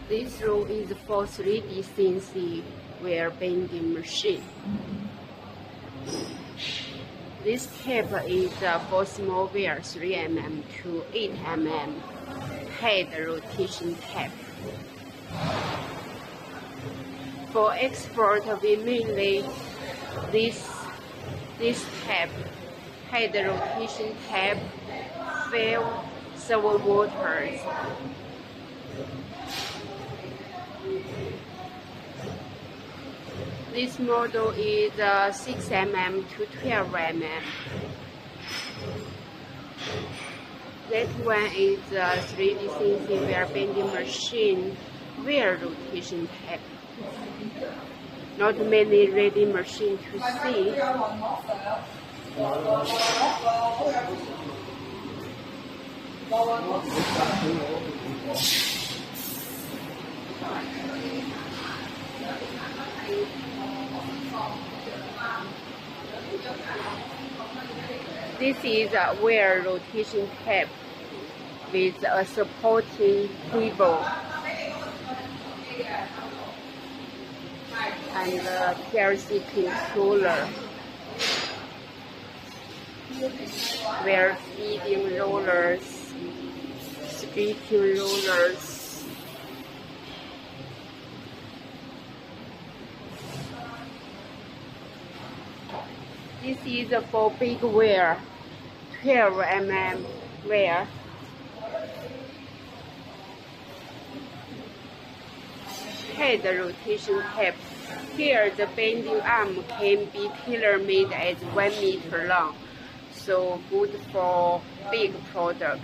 This row is for 3D CNC wire bending machine. This tape is for small wire 3 mm to 8 mm head rotation tape. For export, we mainly this tape, head rotation tape, fill servo motors. This model is 6 mm to 12 mm. That one is 3D CNC wire bending machine wire rotation tape. Not many ready machine to see. This is a wire rotation tape with a supporting cable and a PLC controller. Wire feeding rollers, splitting rollers. This is for big wire, 12 mm wire. Head rotation tape. Here the bending arm can be tailor-made as 1 meter long, so good for big product.